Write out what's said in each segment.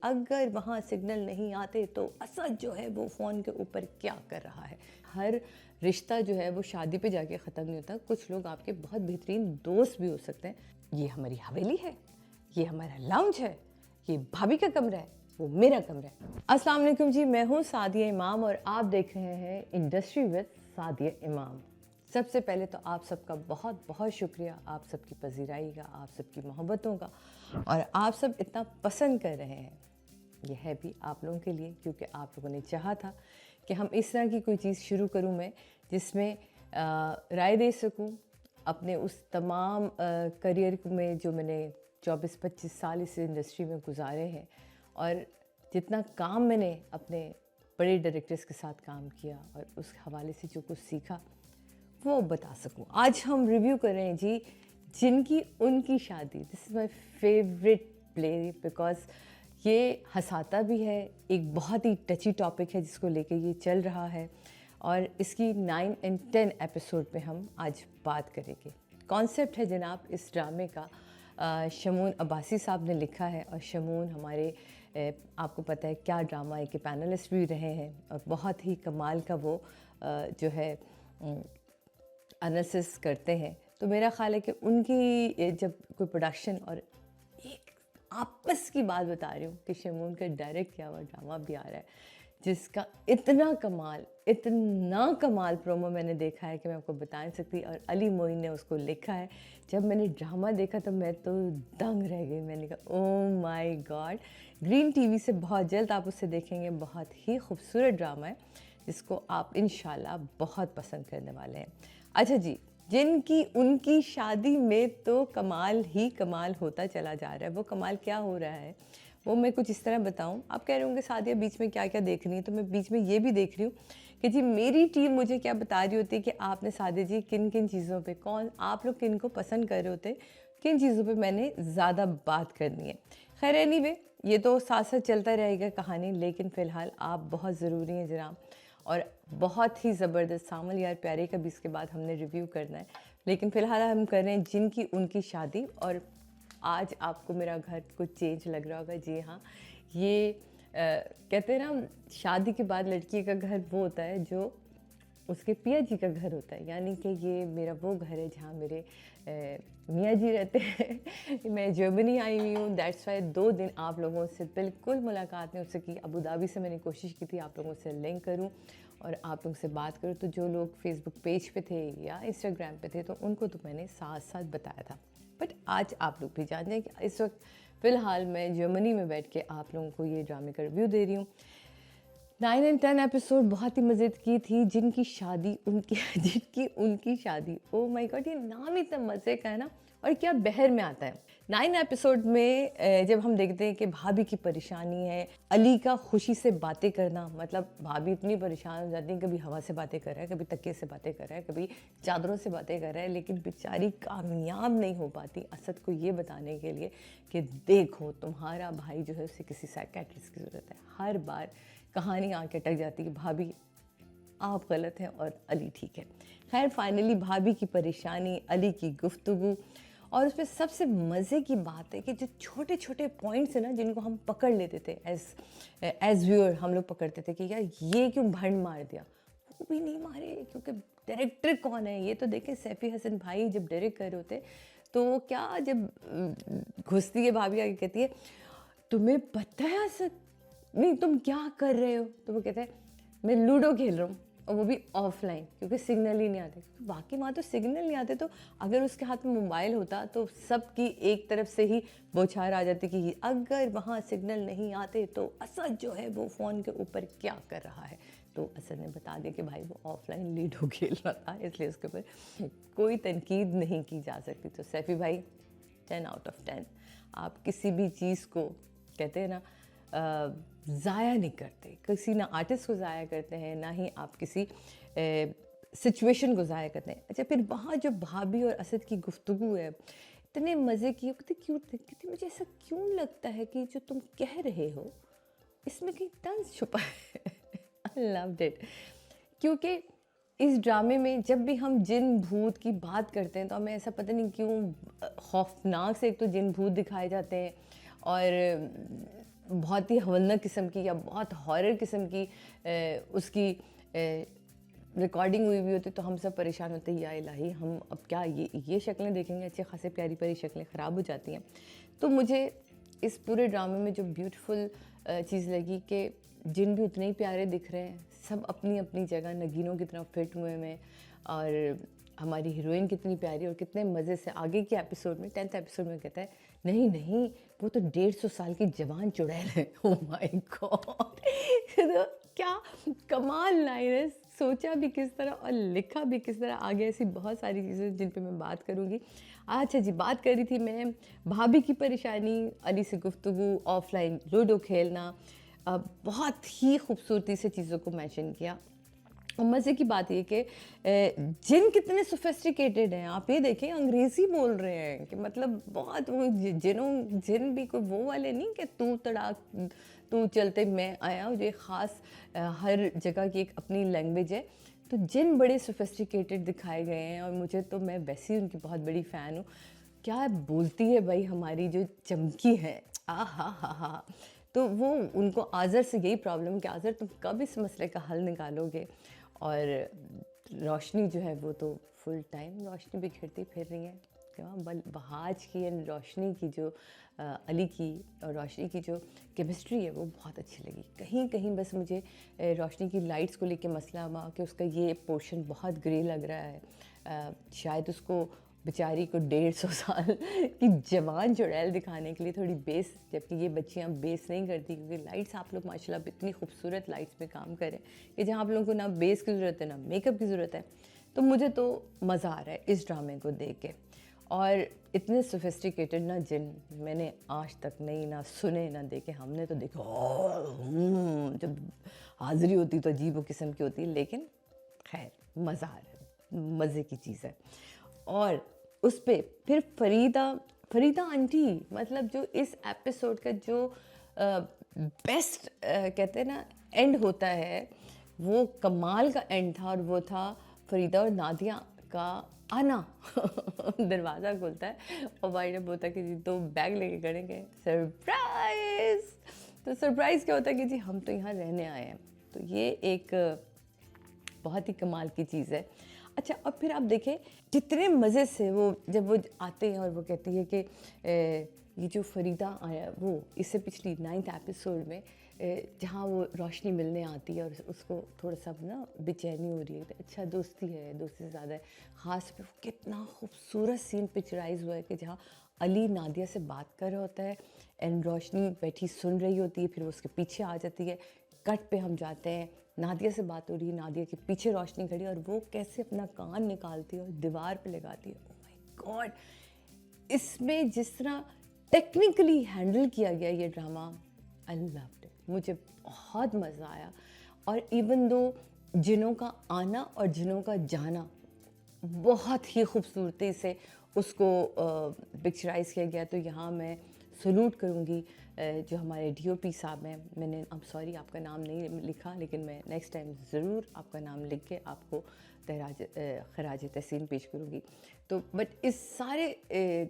अगर वहाँ सिग्नल नहीं आते तो असद जो है वो फ़ोन के ऊपर क्या कर रहा है। हर रिश्ता जो है वो शादी पे जाके ख़त्म नहीं होता। कुछ लोग आपके बहुत बेहतरीन दोस्त भी हो सकते हैं। ये हमारी हवेली है, ये हमारा लाउंज है, ये भाभी का कमरा है, वो मेरा कमरा है। अस्सलाम वालेकुम जी, मैं हूँ सादिया इमाम और आप देख रहे हैं इंडस्ट्री विद सादिया इमाम। सबसे पहले तो आप सबका बहुत बहुत शुक्रिया, आप सबकी पजीराई का, आप सबकी मोहब्बतों का, और आप सब इतना पसंद कर रहे हैं। ये है भी आप लोगों के लिए, क्योंकि आप लोगों ने चाहा था कि हम इस तरह की कोई चीज़ शुरू करूं मैं, जिसमें राय दे सकूं अपने उस तमाम करियर में जो मैंने 24-25 साल इस इंडस्ट्री में गुजारे हैं, और जितना काम मैंने अपने बड़े डायरेक्टर्स के साथ काम किया और उस हवाले से जो कुछ सीखा वो बता सकूं। आज हम रिव्यू कर रहे हैं जी जिनकी उनकी शादी। This is my favourite play because ये हंसाता भी है, एक बहुत ही टची टॉपिक है जिसको लेके ये चल रहा है, और इसकी 9 और 10 एपिसोड पे हम आज बात करेंगे। कॉन्सेप्ट है जनाब इस ड्रामे का, शमून अब्बासी साहब ने लिखा है, और शमून हमारे आपको पता है क्या ड्रामा है कि पैनलिस्ट भी रहे हैं, और बहुत ही कमाल का वो जो है एनालिसिस करते हैं। तो मेरा ख़्याल है कि उनकी जब कोई प्रोडक्शन, और एक आपस की बात बता रही हूँ कि शमून का डायरेक्ट किया हुआ ड्रामा भी आ रहा है जिसका इतना कमाल प्रोमो मैंने देखा है कि मैं आपको बता नहीं सकती, और अली मोइन ने उसको लिखा है। जब मैंने ड्रामा देखा तो मैं तो दंग रह गई। मैंने कहा oh my God. Green TV से बहुत जल्द आप उसे देखेंगे। बहुत ही खूबसूरत ड्रामा है जिसको आप इंशाल्लाह बहुत पसंद करने वाले हैं। अच्छा जी, जिनकी उनकी शादी में तो कमाल ही कमाल होता चला जा रहा है। वो कमाल क्या हो रहा है वो मैं कुछ इस तरह बताऊं। आप कह रहे होंगे सादिया बीच में क्या क्या देख रही है, तो मैं बीच में ये भी देख रही हूँ कि जी मेरी टीम मुझे क्या बता रही होती है कि आपने सादिया जी किन किन चीज़ों पे, कौन आप लोग किन को पसंद कर रहे होते, किन चीज़ों पे मैंने ज़्यादा बात करनी है। खैर एनीवे, ये तो साथ साथ चलता रहेगा कहानी, लेकिन फ़िलहाल आप बहुत ज़रूरी हैं जनाब, और बहुत ही ज़बरदस्त। सामल यार प्यारे का भी इसके बाद हमने रिव्यू करना है, लेकिन फ़िलहाल हम कर रहे हैं जिनकी उनकी शादी। और आज आपको मेरा घर कुछ चेंज लग रहा होगा। जी हाँ, ये कहते हैं ना, शादी के बाद लड़की का घर वो होता है जो उसके पिया जी का घर होता है, यानी कि ये मेरा वो घर है जहाँ मेरे मियाँ जी रहते हैं। मैं जर्मनी आई हुई हूँ, दैट्स वाई 2 दिन आप लोगों से बिल्कुल मुलाकात नहीं हो सकी। अबू धाबी से मैंने कोशिश की थी आप लोगों से लिंक करूँ और आप लोगों से बात करूँ, तो जो लोग फेसबुक पेज पे थे या इंस्टाग्राम पे थे तो उनको तो मैंने साथ साथ बताया था। बट आज आप लोग भी जान जाएं कि इस वक्त फ़िलहाल मैं जर्मनी में बैठ के आप लोगों को ये ड्रामे का रिव्यू दे रही हूँ। 9 और 10 एपिसोड बहुत ही मज़े की थी। जिनकी उनकी शादी, ओ माय गॉड, ये नाम इतना मज़े का है ना, और क्या बहर में आता है। 9 एपिसोड में जब हम देखते हैं कि भाभी की परेशानी है, अली का खुशी से बातें करना, मतलब भाभी इतनी परेशान हो जाती है, कभी हवा से बातें कर रहा है, कभी तकिए से बातें कर रहा है, कभी चादरों से बातें कर रहा है, लेकिन बेचारी कामयाब नहीं हो पाती असद को ये बताने के लिए कि देखो तुम्हारा भाई जो है उसे किसी साइकेट्रिस्ट की ज़रूरत है। हर बार कहानी आके अटक जाती है, भाभी आप गलत हैं और अली ठीक है। खैर फाइनली भाभी की परेशानी, अली की गुफ्तगू, और उसमें सबसे मज़े की बात है कि जो छोटे छोटे पॉइंट्स हैं ना जिनको हम पकड़ लेते थे एज व्यूअर, हम लोग पकड़ते थे कि यार ये क्यों भंड मार दिया, वो भी नहीं मारे, क्योंकि डायरेक्टर कौन है ये तो देखें। सैफ़ी हसन भाई जब डायरेक्ट कर रहे होते तो क्या, जब घुसती है भाभी आगे कहती है तुम्हें पता है असद, नहीं तुम क्या कर रहे हो, तो वो कहते हैं मैं लूडो खेल रहा हूँ, और वो भी ऑफलाइन, क्योंकि सिग्नल ही नहीं आते। बाकी वहाँ तो सिग्नल नहीं आते, तो अगर उसके हाथ में मोबाइल होता तो सबकी एक तरफ से ही बौछार आ जाती कि अगर वहाँ सिग्नल नहीं आते तो असद जो है वो फ़ोन के ऊपर क्या कर रहा है। तो असद ने बता दिया कि भाई वो ऑफलाइन लूडो खेल रहा था, इसलिए उसके ऊपर कोई तनकीद नहीं की जा सकती। तो सैफ़ी भाई 10 आउट ऑफ 10। आप किसी भी चीज़ को कहते हैं ना ज़ाया नहीं करते, किसी ना आर्टिस्ट को ज़ाया करते हैं, ना ही आप किसी सिचुएशन को ज़ाया करते हैं। अच्छा, फिर वहाँ जो भाभी और असद की गुफ्तगू है इतने मज़े की, कितनी क्यूट थी, कितनी मुझे ऐसा क्यों लगता है कि जो तुम कह रहे हो इसमें कहीं तंज छुपा है। आई लव्ड इट, क्योंकि इस ड्रामे में जब भी हम जिन भूत की बात करते हैं तो हमें ऐसा पता नहीं क्यों खौफनाक से एक तो जिन भूत दिखाए जाते हैं, और बहुत ही हवलनाक किस्म की या बहुत हॉरर किस्म की उसकी रिकॉर्डिंग हुई हुई होती तो हम सब परेशान होते या इलाही हम अब क्या ये शक्लें देखेंगे, अच्छे खासे प्यारी प्यारी शक्लें ख़राब हो जाती हैं। तो मुझे इस पूरे ड्रामे में जो ब्यूटीफुल चीज़ लगी कि जिन भी उतने ही प्यारे दिख रहे हैं, सब अपनी अपनी जगह नगीनों की तरह फिट हुए में, और हमारी हीरोइन कितनी प्यारी और कितने मज़े से आगे के एपिसोड में 10th एपिसोड में कहता है नहीं नहीं वो तो 150 साल की जवान चुड़ैल है। ओ माय गॉड, तो क्या कमाल लाइन है, सोचा भी किस तरह और लिखा भी किस तरह। आगे ऐसी बहुत सारी चीज़ें जिन पे मैं बात करूँगी। अच्छा जी, बात कर रही थी मैं भाभी की परेशानी, अली से गुफ्तगू, ऑफलाइन लूडो खेलना, बहुत ही खूबसूरती से चीज़ों को मेंशन किया। और मज़े की बात ये कि जिन कितने सोफिस्टिकेटेड हैं, आप ये देखें अंग्रेज़ी बोल रहे हैं कि मतलब बहुत वो जिन भी कोई वो वाले नहीं कि तू तड़ाक तू चलते मैं आया, ये ख़ास हर जगह की एक अपनी लैंग्वेज है। तो जिन बड़े सोफिस्टिकेटेड दिखाए गए हैं, और मुझे तो मैं वैसे ही उनकी बहुत बड़ी फ़ैन हूँ। क्या बोलती है भाई हमारी जो चमकी है, आ हा हा। तो वो उनको आज़र से यही प्रॉब्लम कि आज़र तुम कब इस मसले का हल निकालोगे। और रोशनी जो है वो तो फुल टाइम रोशनी बिखेरती फिर रही है। बहाज की एंड रोशनी की जो अली की और रोशनी की जो केमिस्ट्री है वो बहुत अच्छी लगी। कहीं कहीं बस मुझे रोशनी की लाइट्स को लेके मसला हुआ कि उसका ये पोर्शन बहुत ग्रे लग रहा है। शायद उसको बेचारी को 150 साल की जवान चुड़ैल दिखाने के लिए थोड़ी बेस, जबकि ये बच्चियां बेस नहीं करती, क्योंकि लाइट्स आप लोग माशाल्लाह इतनी खूबसूरत लाइट्स में काम करें कि जहाँ आप लोगों को ना बेस की ज़रूरत है ना मेकअप की ज़रूरत है। तो मुझे तो मज़ा आ रहा है इस ड्रामे को देख के। और इतने सोफिस्टिकेटेड ना जिन मैंने आज तक नहीं ना सुने ना देखे। हमने तो देखा जब हाज़िरी होती तो अजीब किस्म की होती है, लेकिन खैर मज़ा आ रहा है, मज़े की चीज़ है। और उस पे फिर फरीदा आंटी, मतलब जो इस एपिसोड का जो बेस्ट कहते हैं ना एंड होता है, वो कमाल का एंड था। और वो था फरीदा और नादिया का आना। दरवाज़ा खुलता है और भाई ने बोलता कि जी 2 बैग लेके करेंगे सरप्राइज। तो सरप्राइज़ क्या होता है कि जी हम तो यहाँ रहने आए हैं। तो ये एक बहुत ही कमाल की चीज़ है। अच्छा, अब फिर आप देखें कितने मज़े से वो जब वो आते हैं और वो कहती है कि ये जो फरीदा आया वो इससे पिछली 9th एपिसोड में जहाँ वो रोशनी मिलने आती है और उसको थोड़ा सा ना बेचैनी हो रही है। तो अच्छा दोस्ती है, दोस्ती से ज़्यादा है। ख़ास पे वो कितना खूबसूरत सीन पिक्चराइज हुआ है कि जहाँ अली नादिया से बात कर रहा होता है एंड रोशनी बैठी सुन रही होती है, फिर वो उसके पीछे आ जाती है। कट पे हम जाते हैं, नादिया से बात हो रही है, नादिया के पीछे रोशनी खड़ी है और वो कैसे अपना कान निकालती है और दीवार पे लगाती है। ओह माय गॉड, इसमें जिस तरह टेक्निकली हैंडल किया गया ये ड्रामा, आई लव्ड इट। मुझे बहुत मज़ा आया। और इवन दो जिनों का आना और जिनों का जाना बहुत ही खूबसूरती से उसको पिक्चराइज़ किया गया। तो यहाँ मैं सलूट करूँगी जो हमारे डीओपी साहब हैं। मैंने अब सॉरी आपका नाम नहीं लिखा, लेकिन मैं नेक्स्ट टाइम ज़रूर आपका नाम लिख के आपको खराज तहसीन पेश करूँगी। तो बट इस सारे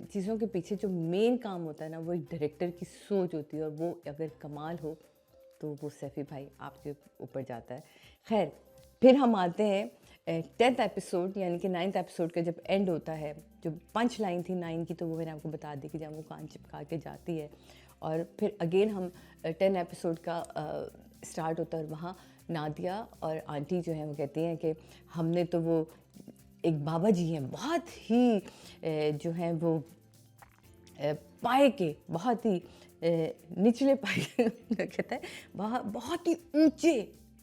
चीज़ों के पीछे जो मेन काम होता है ना, वो एक डायरेक्टर की सोच होती है, और वो अगर कमाल हो तो वो सैफ़ी भाई आपके ऊपर जाता है। खैर, फिर हम आते हैं 10th एपिसोड, यानी कि 9th एपिसोड का जब एंड होता है। जो पंच लाइन थी 9 की, तो वो मैंने आपको बता दी कि जब वो कान चिपका के जाती है। और फिर अगेन हम 10 एपिसोड का स्टार्ट होता है, और वहाँ नादिया और आंटी जो हैं वो कहती हैं कि हमने तो वो एक बाबा जी हैं बहुत ही जो हैं वो पाए के बहुत ही निचले पाए कहता है बहुत ही ऊंचे,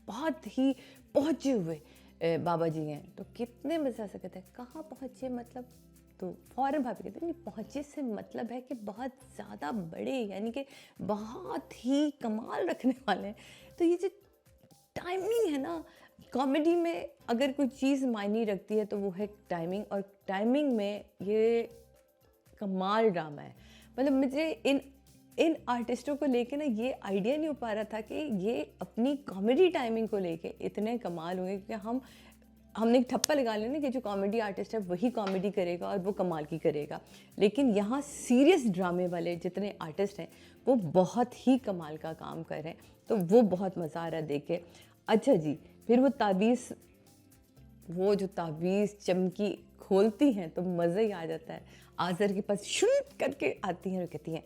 बहुत ही पहुँचे हुए बाबा जी हैं। तो कितने मज़े से कहते हैं कहाँ पहुँचे मतलब, तो फ़ौरन भाभी कहते हैं नहीं, पहुँचे से मतलब है कि बहुत ज़्यादा बड़े, यानी कि बहुत ही कमाल रखने वाले हैं। तो ये जो टाइमिंग है ना, कॉमेडी में अगर कोई चीज़ मायने रखती है तो वो है टाइमिंग, और टाइमिंग में ये कमाल ड्रामा है। मतलब मुझे इन आर्टिस्टों को लेके ना ये आइडिया नहीं हो पा रहा था कि ये अपनी कॉमेडी टाइमिंग को लेके इतने कमाल होंगे, क्योंकि हमने एक ठप्पा लगा लेना कि जो कॉमेडी आर्टिस्ट है वही कॉमेडी करेगा और वो कमाल की करेगा। लेकिन यहाँ सीरियस ड्रामे वाले जितने आर्टिस्ट हैं वो बहुत ही कमाल का काम कर रहे हैं, तो वो बहुत मज़ा आ रहा है देख के। अच्छा जी, फिर वो जो ताबीज़ चमकी खोलती हैं तो मज़ा ही आ जाता है। आज़र के पास शूट करके आती हैं और कहती हैं,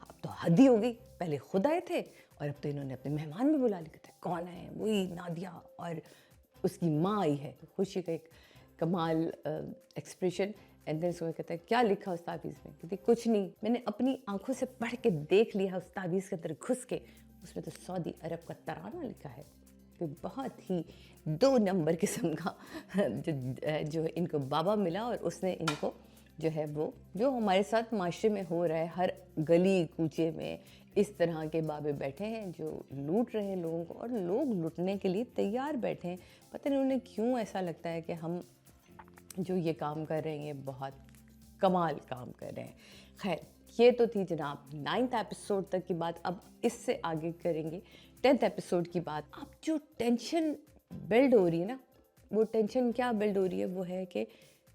अब तो हद ही हो गई, पहले खुद आए थे और अब तो इन्होंने अपने मेहमान भी बुला लिए। कहते हैं कौन है? वही नादिया और उसकी माँ आई है। तो खुशी का एक कमाल एक्सप्रेशन। एंड देन सुबह कहता है क्या लिखा उस ताबीज़ में? कहती कुछ नहीं, मैंने अपनी आंखों से पढ़ के देख लिया उस ताबीज़ के अंदर घुस के, उसमें तो सऊदी अरब का तराना लिखा है। तो बहुत ही 2 नंबर किस्म का जो इनको बाबा मिला और उसने इनको जो है वो जो हमारे साथ माशरे में हो रहा है, हर गली कूचे में इस तरह के बाबे बैठे हैं जो लूट रहे हैं लोगों को, और लोग लूटने के लिए तैयार बैठे हैं। पता नहीं उन्हें क्यों ऐसा लगता है कि हम जो ये काम कर रहे हैं ये बहुत कमाल काम कर रहे हैं। खैर, ये तो थी जनाब 9th एपिसोड तक की बात। अब इससे आगे करेंगे 10th एपिसोड की बात। अब जो टेंशन बिल्ड हो रही है ना, वो टेंशन क्या बिल्ड हो रही है, वो है कि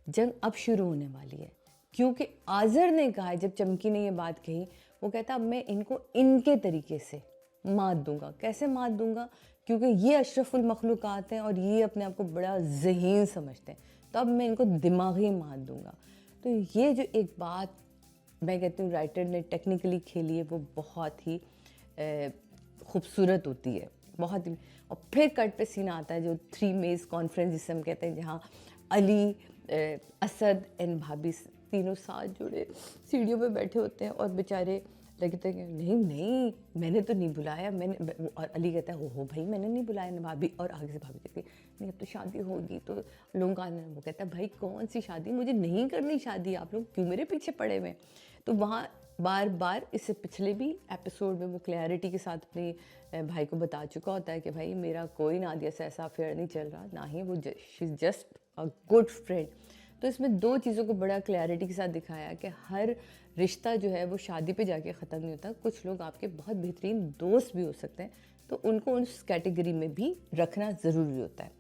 जंग अब शुरू होने वाली है। क्योंकि आज़र ने कहा, जब चमकी ने ये बात कही, वो कहता अब मैं इनको इनके तरीके से मात दूंगा। कैसे मात दूंगा? क्योंकि ये अशरफुल मखलूक़ात हैं और ये अपने आप को बड़ा ज़हीन समझते हैं, तो अब मैं इनको दिमागी मात दूंगा। तो ये जो एक बात मैं कहती हूँ राइटर ने टेक्निकली खेली है, वो बहुत ही खूबसूरत होती है, बहुत ही। और फिर कट पे सीन आता है जो 3 मेज़ कॉन्फ्रेंस जिसे हम कहते हैं, जहाँ अली, असद एंड भाभी तीनों साथ जुड़े सीढ़ियों पे बैठे होते हैं और बेचारे लगते हैं कि नहीं नहीं मैंने तो नहीं बुलाया, मैंने। और अली कहता है हो भाई मैंने नहीं बुलाया ना भाभी। और आगे से भाभी कहती है नहीं अब तो शादी होगी तो लोगों का आना। वो कहता है भाई कौन सी शादी, मुझे नहीं करनी शादी, आप लोग क्यों मेरे पीछे पड़े हुए। तो वहाँ बार बार इससे पिछले भी एपिसोड में वो क्लैरिटी के साथ अपने भाई को बता चुका होता है कि भाई मेरा कोई नादिया से ऐसा अफेयर नहीं चल रहा, ना ही वो she is just a good friend. तो इसमें 2 चीज़ों को बड़ा क्लैरिटी के साथ दिखाया कि हर रिश्ता जो है वो शादी पे जाके ख़त्म नहीं होता। कुछ लोग आपके बहुत बेहतरीन दोस्त भी हो सकते हैं, तो उनको उस कैटेगरी में भी रखना ज़रूरी होता है।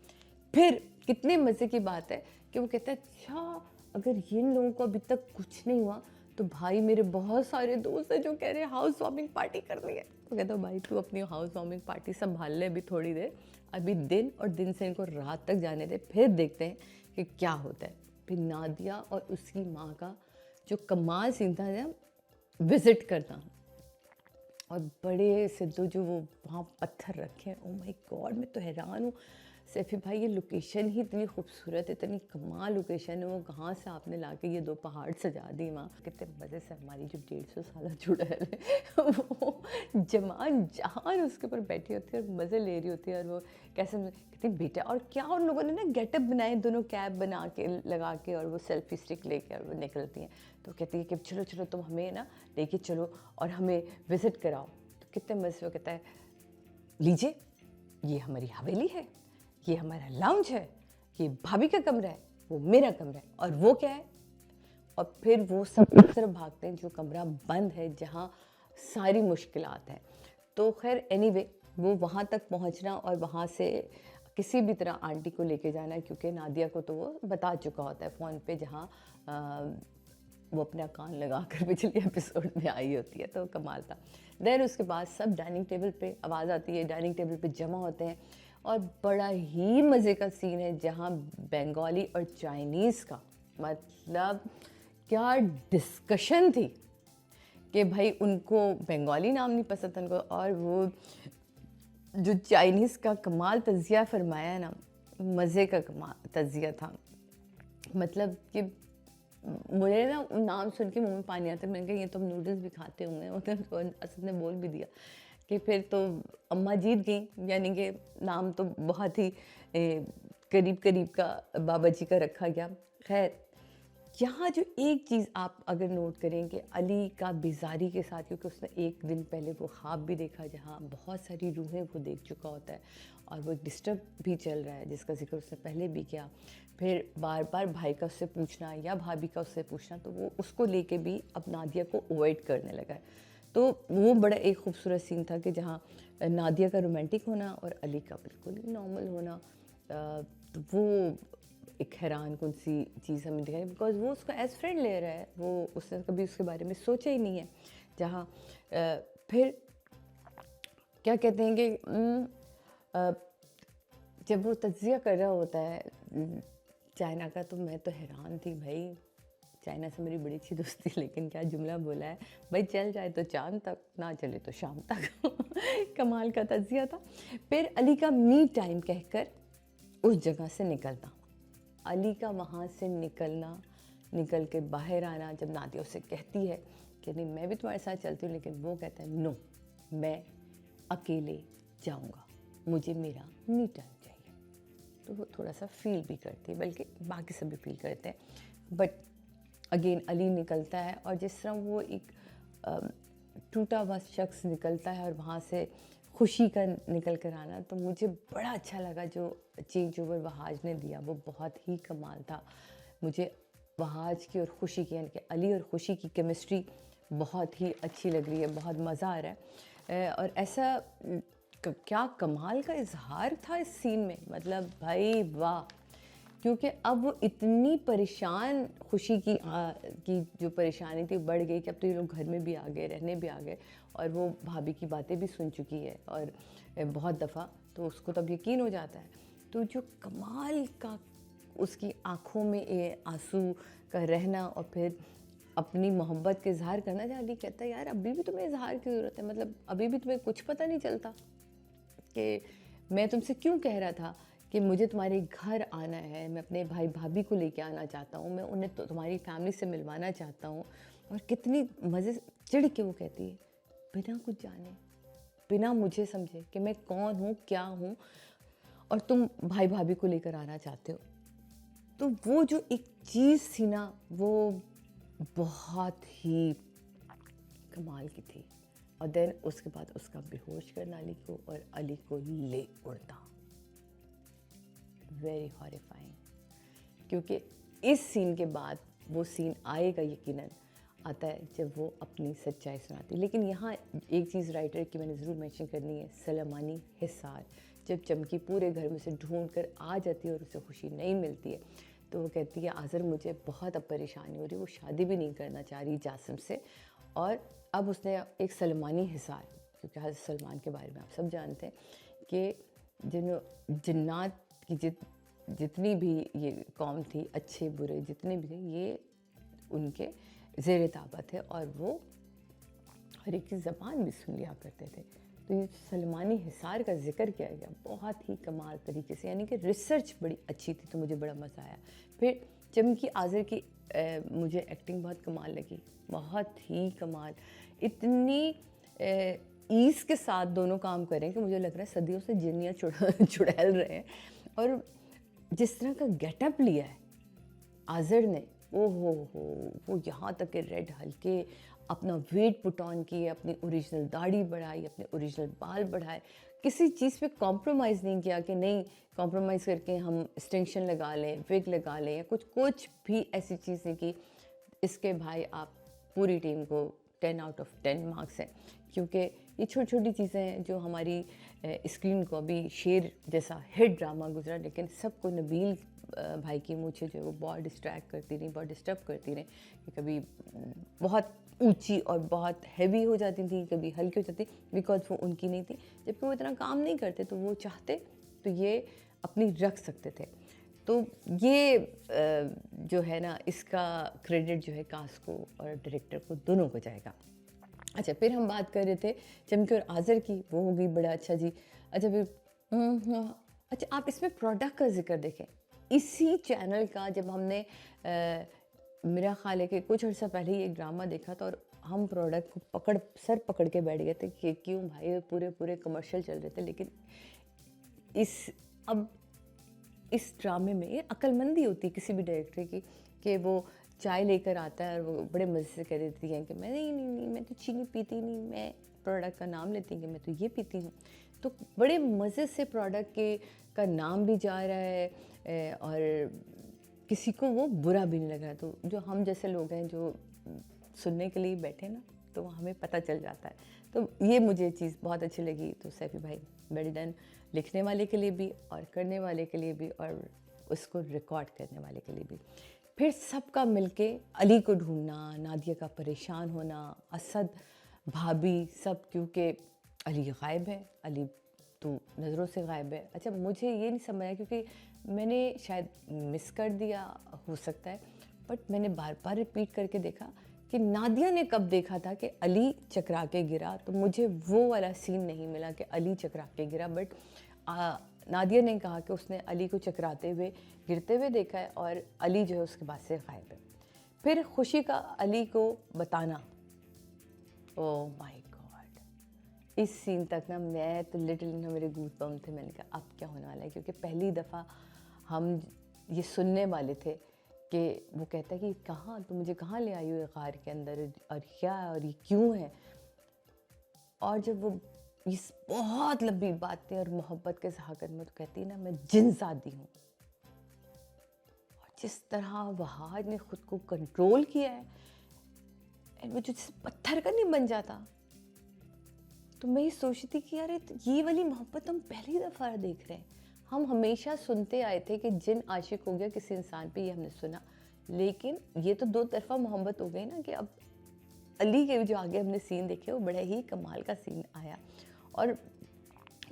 फिर कितने मज़े की बात है कि वो कहता है अच्छा अगर इन लोगों को अभी तक कुछ नहीं हुआ तो भाई मेरे बहुत सारे दोस्त हैं जो कह रहे हैं हाउस वार्मिंग पार्टी करनी है। तो कहता है भाई तू अपनी हाउस वार्मिंग पार्टी संभाल ले अभी थोड़ी देर, अभी दिन और दिन से इनको रात तक जाने दे, फिर देखते हैं कि क्या होता है। फिर नादिया और उसकी माँ का जो कमाल सीन था ना, विज़िट करना, और बड़े से दो जो वो वहाँ पत्थर रखे हैं, ओ माय गॉड मैं तो हैरान हूँ सैफी भाई, ये लोकेशन ही इतनी खूबसूरत है, इतनी कमाल लोकेशन है। वो कहाँ से आपने लाके ये 2 पहाड़ सजा दी वहाँ। कितने मज़े से हमारी जो 150 साल चुड़ैल है वो जमान जहान उसके ऊपर बैठी होती है और मज़े ले रही होती है। और वो कैसे कितनी बेटा, और क्या उन लोगों ने ना गेटअप बनाए, दोनों कैब बना के लगा के और वो सेल्फी स्टिक लेके और वो निकलती हैं। तो कहती है कि चलो चलो तुम हमें ना लेके चलो और हमें विज़िट कराओ। तो कितने मज़े से वो कहता है लीजिए ये हमारी हवेली है, ये हमारा लाउंज है, ये भाभी का कमरा है, वो मेरा कमरा है, और वो क्या है। और फिर वो सब उस तरफ भागते हैं जो कमरा बंद है, जहाँ सारी मुश्किलात हैं। तो खैर एनीवे वो वहाँ तक पहुँचना और वहाँ से किसी भी तरह आंटी को लेके जाना है, क्योंकि नादिया को तो वो बता चुका होता है फ़ोन पे, जहाँ वो अपना कान लगा कर पिछले एपिसोड में आई होती है। तो कमाल था। देन उसके बाद सब डाइनिंग टेबल पे आवाज़ आती है, डाइनिंग टेबल पे जमा होते हैं और बड़ा ही मज़े का सीन है जहाँ बंगाली और चाइनीज़ का मतलब क्या डिस्कशन थी कि भाई उनको बंगाली नाम नहीं पसंद था उनको, और वो जो चाइनीज़ का कमाल तज़िया फरमाया ना, मज़े का कमाल तज़िया था। मतलब कि मुझे ना नाम सुन के मुँह में पानी आता है। मैंने कहा ये तो हम नूडल्स भी खाते होंगे। तो असद ने बोल भी दिया कि फिर तो अम्मा जीत गई, यानी कि नाम तो बहुत ही करीब करीब का बाबा जी का रखा गया। खैर यहाँ जो एक चीज़ आप अगर नोट करें कि अली का बेजारी के साथ, क्योंकि उसने एक दिन पहले वो ख्वाब भी देखा जहाँ बहुत सारी रूहें वो देख चुका होता है और वो डिस्टर्ब भी चल रहा है, जिसका जिक्र उसने पहले भी किया। फिर बार बार भाई का उससे पूछना या भाभी का उससे पूछना, तो वो उसको लेके भी अब नादिया को अवॉइड करने लगा है। तो वो बड़ा एक खूबसूरत सीन था कि जहाँ नादिया का रोमांटिक होना और अली का बिल्कुल ही नॉर्मल होना, तो वो एक हैरान कौन सी चीज़ हमें दिखाई, बिकॉज वो उसको एज फ्रेंड ले रहा है, वो उसने कभी उसके बारे में सोचा ही नहीं है। जहाँ फिर क्या कहते हैं कि जब वो तज्जिया कर रहा होता है चाइना का, तो मैं तो हैरान थी भाई। चाइना से मेरी बड़ी अच्छी दोस्ती, लेकिन क्या जुमला बोला है भाई, चल जाए तो चांद तक, ना चले तो शाम तक। कमाल का तज्जिया था। फिर अली का मी टाइम कहकर उस जगह से निकलना, अली का वहाँ से निकलना, निकल के बाहर आना। जब नादिया उसे कहती है कि नहीं मैं भी तुम्हारे साथ चलती हूँ, लेकिन वो कहता है नो, मैं अकेले जाऊँगा, मुझे मेरा मी टाइम चाहिए। तो वो थोड़ा सा फील भी करती है, बल्कि बाकी सब भी फील करते हैं। बट अगेन अली निकलता है, और जिस तरह वो एक टूटा हुआ शख्स निकलता है और वहाँ से खुशी का निकल कर आना, तो मुझे बड़ा अच्छा लगा। जो चेंज ओवर वहाज ने दिया वो बहुत ही कमाल था। मुझे वहाज की और खुशी की, यानी कि अली और खुशी की केमिस्ट्री बहुत ही अच्छी लग रही है, बहुत मज़ा आ रहा है। और ऐसा क्या कमाल का इजहार था इस सीन में, मतलब भाई वाह। क्योंकि अब वो इतनी परेशान, खुशी की जो परेशानी थी बढ़ गई कि अब तो ये लोग घर में भी आ गए, रहने भी आ गए, और वो भाभी की बातें भी सुन चुकी है और बहुत दफ़ा, तो उसको तब यकीन हो जाता है। तो जो कमाल का उसकी आँखों में ये आंसू का रहना, और फिर अपनी मोहब्बत के इजहार करना, जहाँ अली कहता है यार अभी भी तुम्हें इजहार की ज़रूरत है, मतलब अभी भी तुम्हें कुछ पता नहीं चलता कि मैं तुमसे क्यों कह रहा था कि मुझे तुम्हारे घर आना है, मैं अपने भाई भाभी को लेके आना चाहता हूँ, मैं उन्हें तो तुम्हारी फैमिली से मिलवाना चाहता हूँ। और कितनी मज़े से चिढ़ के वो कहती है, बिना कुछ जाने, बिना मुझे समझे कि मैं कौन हूँ, क्या हूँ, और तुम भाई भाभी को लेकर आना चाहते हो। तो वो जो एक चीज़ थी ना, वो बहुत ही कमाल की थी। और देन उसके बाद उसका बेहोश करना अली को, और अली को ले उड़ना, वेरी हॉरिफाइंग। क्योंकि इस सीन के बाद वो सीन आएगा, यकीनन आता है, जब वो अपनी सच्चाई सुनाती है। लेकिन यहाँ एक चीज़ राइटर की मैंने ज़रूर मेंशन करनी है, सलेमानी हिसार। जब चमकी पूरे घर में से ढूंढ कर आ जाती है और उसे खुशी नहीं मिलती है, तो वो कहती है आज़र मुझे बहुत अब परेशानी हो रही है। वो शादी भी नहीं करना चाह रही जासिम से, और अब उसने एक सलेमानी हिसार, क्योंकि हज़रत सलमान के बारे में आप सब जानते हैं कि जिन्नात की जितनी भी ये कौम थी, अच्छे बुरे जितने भी थे, ये उनके ज़ेर ताबत है, और वो हर एक की ज़बान भी सुन लिया करते थे। तो ये सलमानी हिसार का जिक्र किया गया बहुत ही कमाल तरीके से, यानी कि रिसर्च बड़ी अच्छी थी, तो मुझे बड़ा मज़ा आया। फिर चमकी आज़र की मुझे एक्टिंग बहुत कमाल लगी, बहुत ही कमाल। इतनी ईज़ के साथ दोनों काम करें कि मुझे लग रहा है सदियों से जिन्नियाँ चुड़ैल रहे हैं। और जिस तरह का गेटअप लिया है आज़र ने, ओ हो, वो यहाँ तक के रेड हल्के, अपना वेट पुट ऑन किए, अपनी ओरिजिनल दाढ़ी बढ़ाई, अपने ओरिजिनल बाल बढ़ाए, किसी चीज़ पे कॉम्प्रोमाइज़ नहीं किया कि नहीं कॉम्प्रोमाइज़ करके हम एक्सटेंशन लगा लें, विग लगा लें, या कुछ भी ऐसी चीज़ नहीं की। इसके भाई आप पूरी टीम को 10 आउट ऑफ 10 मार्क्स हैं, क्योंकि ये छोटी छोटी चीज़ें हैं जो हमारी स्क्रीन को अभी शेर जैसा हिट ड्रामा गुजरा, लेकिन सबको नबील भाई की मुझे जो है वो बहुत डिस्ट्रैक्ट करती रही, बहुत डिस्टर्ब करती रही, कि कभी बहुत ऊंची और बहुत हैवी हो जाती थी, कभी हल्की हो जाती, बिकॉज वो उनकी नहीं थी। जबकि वो इतना काम नहीं करते, तो वो चाहते तो ये अपनी रख सकते थे। तो ये जो है ना, इसका क्रेडिट जो है कास्ट को और डायरेक्टर को, दोनों को जाएगा। अच्छा, फिर हम बात कर रहे थे चमकी और आज़र की, वो हो गई बड़ा अच्छा जी। अच्छा फिर अच्छा, आप इसमें प्रोडक्ट का जिक्र देखें, इसी चैनल का जब हमने मेरा ख्याल है कि कुछ अर्सा पहले ही एक ड्रामा देखा था, और हम प्रोडक्ट को सर पकड़ के बैठ गए थे कि क्यों भाई पूरे कमर्शियल चल रहे थे। लेकिन अब इस ड्रामे में ये अक्लमंदी होती है किसी भी डायरेक्टर की, कि वो चाय लेकर आता है और वो बड़े मज़े से कह देती हैं कि मैं नहीं मैं तो चीनी पीती नहीं, मैं प्रोडक्ट का नाम लेती हूँ कि मैं तो ये पीती हूँ। तो बड़े मज़े से प्रोडक्ट का नाम भी जा रहा है, और किसी को वो बुरा भी नहीं लग रहा। तो जो हम जैसे लोग हैं जो सुनने के लिए बैठे ना, तो हमें पता चल जाता है। तो ये मुझे चीज़ बहुत अच्छी लगी। तो सैफी भाई वेल डन, लिखने वाले के लिए भी और करने वाले के लिए भी और उसको रिकॉर्ड करने वाले के लिए भी। फिर सबका मिलके अली को ढूंढना, नादिया का परेशान होना, असद भाभी सब, क्योंकि अली गायब है, अली तो नज़रों से गायब है। अच्छा, मुझे ये नहीं समझ आया क्योंकि मैंने शायद मिस कर दिया, हो सकता है, बट मैंने बार बार रिपीट करके देखा कि नादिया ने कब देखा था कि अली चकरा के गिरा, तो मुझे वो वाला सीन नहीं मिला कि अली चकरा के गिरा। बट नादिया ने कहा कि उसने अली को चकराते हुए गिरते हुए देखा है और अली जो है उसके बाद से गायब है। फिर खुशी का अली को बताना, ओह माय गॉड, इस सीन तक ना मैं तो लिटरली ना मेरे गूज बम्प थे। मैंने कहा अब क्या होने वाला है, क्योंकि पहली दफ़ा हम ये सुनने वाले थे कि वो कहता है कि कहाँ तुम मुझे कहाँ ले आई हो गार के अंदर, और क्या और ये क्यों है। और जब वो इस बहुत लंबी बातें और मोहब्बत के सहाकत में तो कहती है ना मैं जिनज़ादी हूँ, और जिस तरह वहाज ने खुद को कंट्रोल किया है, एंड वो जो पत्थर का नहीं बन जाता, तो मैं ये सोचती कि यार ये वाली मोहब्बत हम पहली दफ़ा देख रहे हैं। हम हमेशा सुनते आए थे कि जिन आशिक हो गया किसी इंसान पे, ये हमने सुना, लेकिन ये तो दो तरफा मोहब्बत हो गई ना, कि अब अली के जो आगे हमने सीन देखे वो बड़ा ही कमाल का सीन आया। और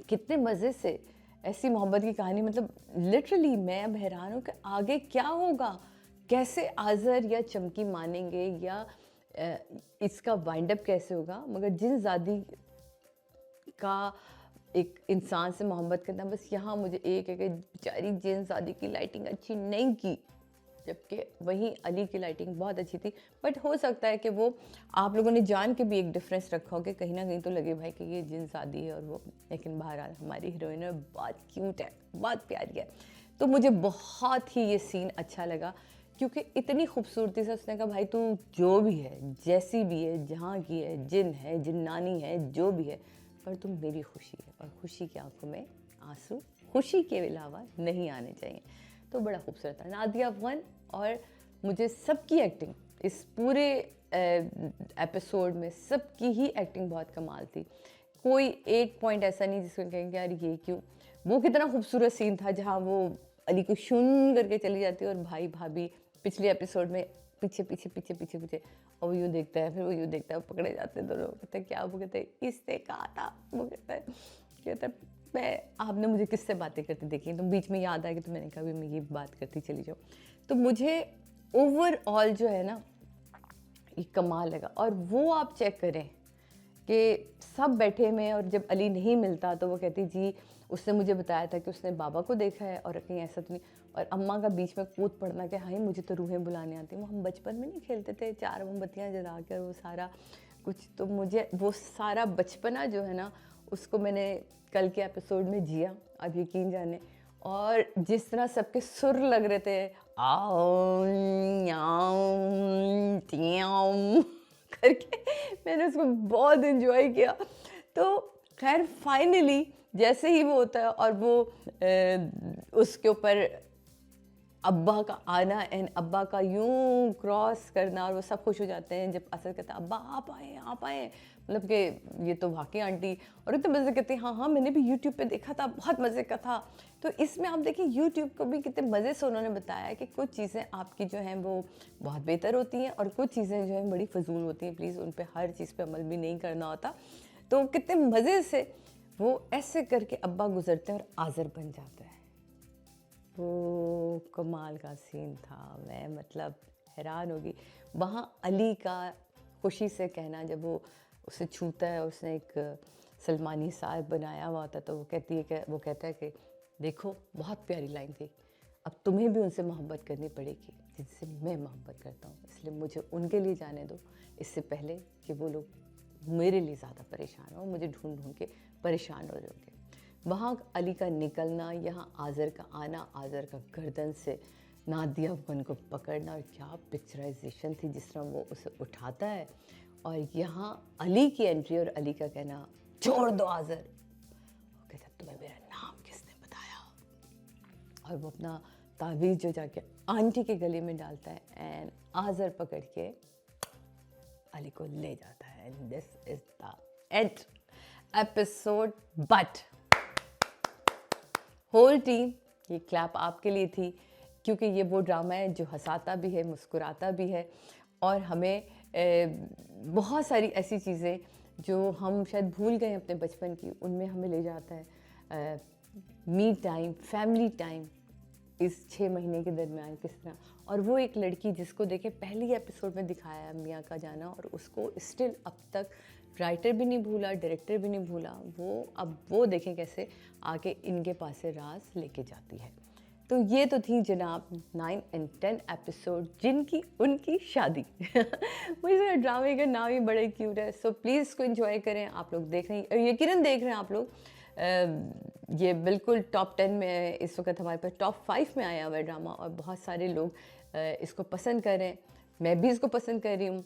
कितने मज़े से ऐसी मोहब्बत की कहानी, मतलब लिटरली मैं अब हैरान हूँ कि आगे क्या होगा, कैसे आज़र या चमकी मानेंगे, या इसका वाइंड अप कैसे होगा। मगर जिन ज़ादी का एक इंसान से मोहब्बत करना, बस यहाँ मुझे एक है कि बेचारी जिन ज़ादी की लाइटिंग अच्छी नहीं की, जबकि वहीं अली की लाइटिंग बहुत अच्छी थी। बट हो सकता है कि वो आप लोगों ने जान के भी एक डिफरेंस रखा हो कि कहीं ना कहीं तो लगे भाई कि ये जिन शादी है और वो, लेकिन बहरहाल हमारी हीरोइन है, बहुत क्यूट है, बहुत प्यारी है। तो मुझे बहुत ही ये सीन अच्छा लगा, क्योंकि इतनी खूबसूरती से उसने कहा भाई तू जो भी है, जैसी भी है, जहाँ की है, जिन है, जिन्नानी है, जो भी है, पर तुम मेरी खुशी है, और खुशी की आंखों में आंसू खुशी के अलावा नहीं आने चाहिए। तो बड़ा खूबसूरत था नादिया अफगान। और मुझे सबकी एक्टिंग इस पूरे एपिसोड में, सबकी ही एक्टिंग बहुत कमाल थी। कोई एक पॉइंट ऐसा नहीं जिसको कहेंगे यार ये क्यों। वो कितना खूबसूरत सीन था जहाँ वो अली को शून करके चली जाती है और भाई भाभी पिछले एपिसोड में पीछे पीछे पीछे पीछे पीछे, और वो यूँ देखता है, फिर वो यूँ देखता है, पकड़े जाते हैं दोनों। कहते हैं क्या, वो कहते हैं इसने कहा था, वो कहता है मैं, आपने मुझे किससे बातें करती देखी, तो बीच में याद आएगी तो मैंने कहा भी मैं ये बात करती चली जाऊँ। तो मुझे ओवरऑल जो है ना ये कमाल लगा। और वो आप चेक करें कि सब बैठे में, और जब अली नहीं मिलता तो वो कहती जी उसने मुझे बताया था कि उसने बाबा को देखा है और कहीं ऐसा तो नहीं। और अम्मा का बीच में कूद पड़ना कि हाँ मुझे तो रूहें बुलाने आती हैं। वो हम बचपन में नहीं खेलते थे 4 मोमबत्तियाँ जला कर वो सारा कुछ, तो मुझे वो सारा बचपना जो है ना उसको मैंने कल के एपिसोड में जिया, आप यकीन जाने। और जिस तरह सबके सुर लग रहे थे आओ करके, मैंने उसको बहुत इन्जॉय किया। तो खैर फाइनली जैसे ही वो होता है और वो उसके ऊपर अब्बा का आना एंड अब्बा का यूं क्रॉस करना, और वो सब खुश हो जाते हैं जब असद कहता है अब्बा आप आए, मतलब कि ये तो वाकई आंटी। और इतने मज़े करते हैं, हाँ हाँ मैंने भी यूट्यूब पे देखा था, बहुत मज़े का था। तो इसमें आप देखिए यूट्यूब को भी कितने मज़े से उन्होंने बताया कि कुछ चीज़ें आपकी जो हैं वो बहुत बेहतर होती हैं और कुछ चीज़ें जो हैं बड़ी फजूल होती हैं। प्लीज़ उन पर हर चीज़ पर अमल भी नहीं करना होता। तो कितने मज़े से वो ऐसे करके अब्बा गुजरते हैं और आज़र बन जाता है। वो कमाल का सीन था, मैं मतलब हैरान होगी। वहाँ अली का खुशी से कहना, जब वो उसे छूता है, उसने एक सलमानी साहब बनाया हुआ था, तो वो कहती है कि वो कहता है कि देखो बहुत प्यारी लाइन थी, अब तुम्हें भी उनसे मोहब्बत करनी पड़ेगी जिनसे मैं मोहब्बत करता हूँ, इसलिए मुझे उनके लिए जाने दो इससे पहले कि वो लोग मेरे लिए ज़्यादा परेशान हो, मुझे ढूंढ ढूंढ के परेशान हो जाओगे। वहाँ अली का निकलना, यहाँ आज़र का आना, आज़र का गर्दन से नादिया अफगान को पकड़ना, और क्या पिक्चराइजेशन थी जिस तरह वो उसे उठाता है। और यहाँ अली की एंट्री और अली का कहना छोड़ दो आज़र, वो कहता तुम्हें मेरा नाम किसने बताया, और वो अपना तावीज़ जो जाके आंटी के गले में डालता है एंड आज़र पकड़ के अली को ले जाता है। And this is the end episode. But whole team, ये क्लैप आपके लिए थी, क्योंकि ये वो ड्रामा है जो हंसाता भी है, मुस्कुराता भी है, और हमें बहुत सारी ऐसी चीज़ें जो हम शायद भूल गए अपने बचपन की, उनमें हमें ले जाता है। मी टाइम, फैमिली टाइम, इस 6 महीने के दरमियान किस तरह। और वो एक लड़की जिसको देखे पहली एपिसोड में दिखाया है मियाँ का जाना, और उसको स्टिल अब तक राइटर भी नहीं भूला, डायरेक्टर भी नहीं भूला। वो देखें कैसे आके इनके पास से राज लेके जाती है। तो ये तो थी जनाब 9 and 10 एपिसोड जिनकी उनकी शादी। मुझे ड्रामे का नाम ही बड़े क्यूट है। सो प्लीज़ इसको एंजॉय करें। आप लोग देख रहे हैं, यकीनन देख रहे हैं आप लोग। ये बिल्कुल टॉप 10 में है इस वक्त, हमारे पास टॉप 5 में आया हुआ है ड्रामा, और बहुत सारे लोग इसको पसंद कर रहे हैं। मैं भी इसको पसंद कर रही हूँ।